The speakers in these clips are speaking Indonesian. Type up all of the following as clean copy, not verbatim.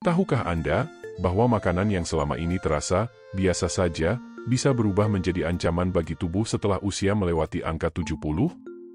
Tahukah Anda bahwa makanan yang selama ini terasa biasa saja bisa berubah menjadi ancaman bagi tubuh setelah usia melewati angka 70?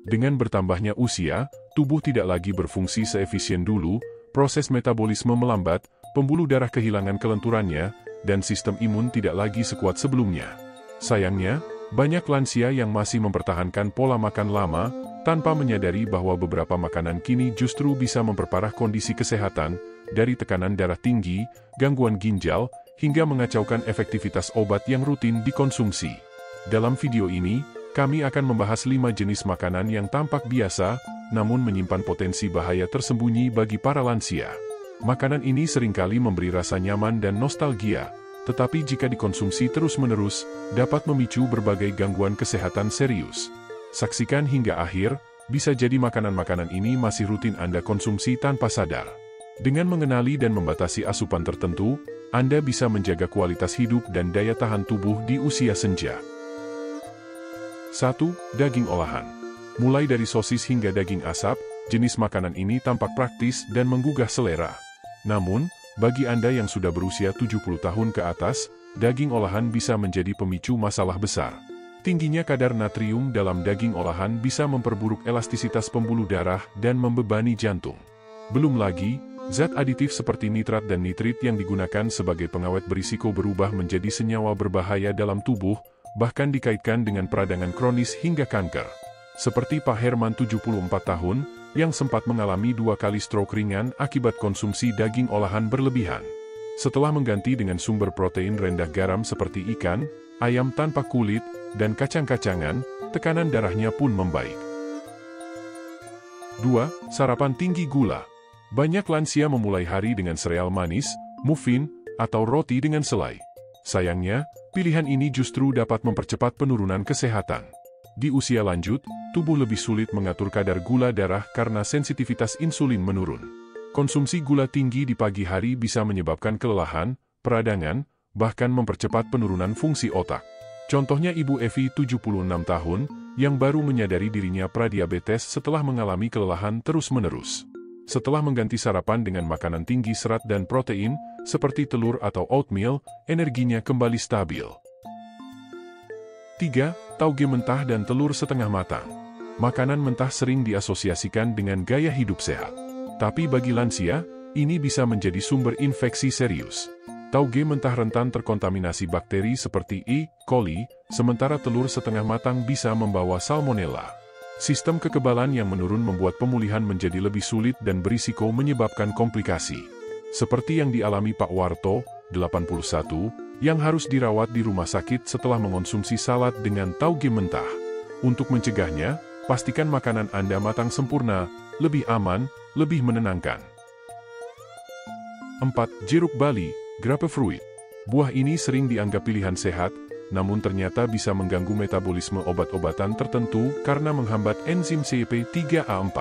Dengan bertambahnya usia, tubuh tidak lagi berfungsi seefisien dulu, proses metabolisme melambat, pembuluh darah kehilangan kelenturannya, dan sistem imun tidak lagi sekuat sebelumnya. Sayangnya, banyak lansia yang masih mempertahankan pola makan lama, tanpa menyadari bahwa beberapa makanan kini justru bisa memperparah kondisi kesehatan, dari tekanan darah tinggi, gangguan ginjal, hingga mengacaukan efektivitas obat yang rutin dikonsumsi. Dalam video ini, kami akan membahas 5 jenis makanan yang tampak biasa, namun menyimpan potensi bahaya tersembunyi bagi para lansia. Makanan ini seringkali memberi rasa nyaman dan nostalgia, tetapi jika dikonsumsi terus-menerus, dapat memicu berbagai gangguan kesehatan serius. Saksikan hingga akhir, bisa jadi makanan-makanan ini masih rutin Anda konsumsi tanpa sadar. Dengan mengenali dan membatasi asupan tertentu, Anda bisa menjaga kualitas hidup dan daya tahan tubuh di usia senja. 1. Daging olahan. Mulai dari sosis hingga daging asap, jenis makanan ini tampak praktis dan menggugah selera. Namun, bagi Anda yang sudah berusia 70 tahun ke atas, daging olahan bisa menjadi pemicu masalah besar. Tingginya kadar natrium dalam daging olahan bisa memperburuk elastisitas pembuluh darah dan membebani jantung. Belum lagi, zat aditif seperti nitrat dan nitrit yang digunakan sebagai pengawet berisiko berubah menjadi senyawa berbahaya dalam tubuh, bahkan dikaitkan dengan peradangan kronis hingga kanker. Seperti Pak Herman 74 tahun, yang sempat mengalami 2 kali stroke ringan akibat konsumsi daging olahan berlebihan. Setelah mengganti dengan sumber protein rendah garam seperti ikan, ayam tanpa kulit, dan kacang-kacangan, tekanan darahnya pun membaik. 2. Sarapan tinggi gula. Banyak lansia memulai hari dengan sereal manis, muffin, atau roti dengan selai. Sayangnya, pilihan ini justru dapat mempercepat penurunan kesehatan. Di usia lanjut, tubuh lebih sulit mengatur kadar gula darah karena sensitivitas insulin menurun. Konsumsi gula tinggi di pagi hari bisa menyebabkan kelelahan, peradangan, bahkan mempercepat penurunan fungsi otak. Contohnya Ibu Evi 76 tahun, yang baru menyadari dirinya pradiabetes setelah mengalami kelelahan terus-menerus. Setelah mengganti sarapan dengan makanan tinggi serat dan protein, seperti telur atau oatmeal, energinya kembali stabil. 3. Tauge mentah dan telur setengah matang. Makanan mentah sering diasosiasikan dengan gaya hidup sehat. Tapi bagi lansia, ini bisa menjadi sumber infeksi serius. Tauge mentah rentan terkontaminasi bakteri seperti E. coli, sementara telur setengah matang bisa membawa salmonella. Sistem kekebalan yang menurun membuat pemulihan menjadi lebih sulit dan berisiko menyebabkan komplikasi. Seperti yang dialami Pak Warto, 81, yang harus dirawat di rumah sakit setelah mengonsumsi salad dengan tauge mentah. Untuk mencegahnya, pastikan makanan Anda matang sempurna, lebih aman, lebih menenangkan. 4. Jeruk bali, grapefruit. Buah ini sering dianggap pilihan sehat, namun ternyata bisa mengganggu metabolisme obat-obatan tertentu karena menghambat enzim CYP3A4.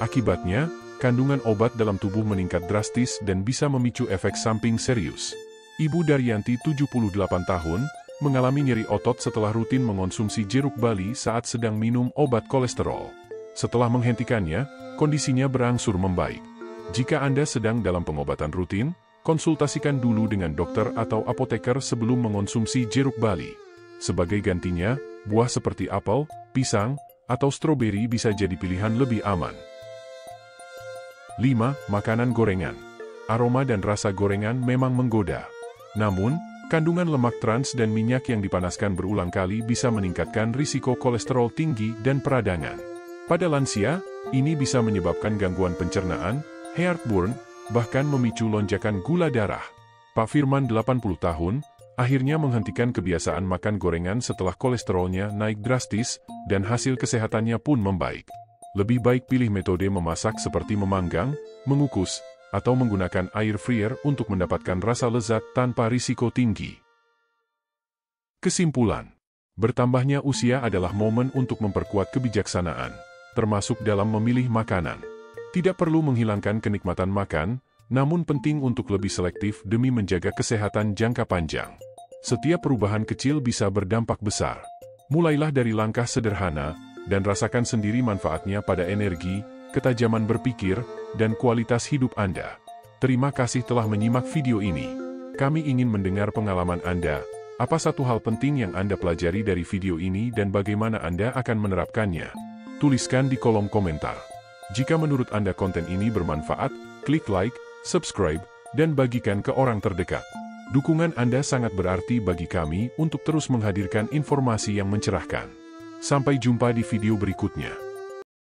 Akibatnya, kandungan obat dalam tubuh meningkat drastis dan bisa memicu efek samping serius. Ibu Daryanti 78 tahun, mengalami nyeri otot setelah rutin mengonsumsi jeruk bali saat sedang minum obat kolesterol. Setelah menghentikannya, kondisinya berangsur membaik. Jika Anda sedang dalam pengobatan rutin, konsultasikan dulu dengan dokter atau apoteker sebelum mengonsumsi jeruk bali. Sebagai gantinya, buah seperti apel, pisang, atau stroberi bisa jadi pilihan lebih aman. 5. Makanan gorengan. Aroma dan rasa gorengan memang menggoda. Namun, kandungan lemak trans dan minyak yang dipanaskan berulang kali bisa meningkatkan risiko kolesterol tinggi dan peradangan. Pada lansia, ini bisa menyebabkan gangguan pencernaan, heartburn, bahkan memicu lonjakan gula darah. Pak Firman 80 tahun, akhirnya menghentikan kebiasaan makan gorengan setelah kolesterolnya naik drastis, dan hasil kesehatannya pun membaik. Lebih baik pilih metode memasak seperti memanggang, mengukus, atau menggunakan air fryer untuk mendapatkan rasa lezat tanpa risiko tinggi. Kesimpulan: bertambahnya usia adalah momen untuk memperkuat kebijaksanaan, termasuk dalam memilih makanan. Tidak perlu menghilangkan kenikmatan makan, namun penting untuk lebih selektif demi menjaga kesehatan jangka panjang. Setiap perubahan kecil bisa berdampak besar. Mulailah dari langkah sederhana, dan rasakan sendiri manfaatnya pada energi, ketajaman berpikir, dan kualitas hidup Anda. Terima kasih telah menyimak video ini. Kami ingin mendengar pengalaman Anda. Apa satu hal penting yang Anda pelajari dari video ini dan bagaimana Anda akan menerapkannya? Tuliskan di kolom komentar. Jika menurut Anda konten ini bermanfaat, klik like, subscribe, dan bagikan ke orang terdekat. Dukungan Anda sangat berarti bagi kami untuk terus menghadirkan informasi yang mencerahkan. Sampai jumpa di video berikutnya.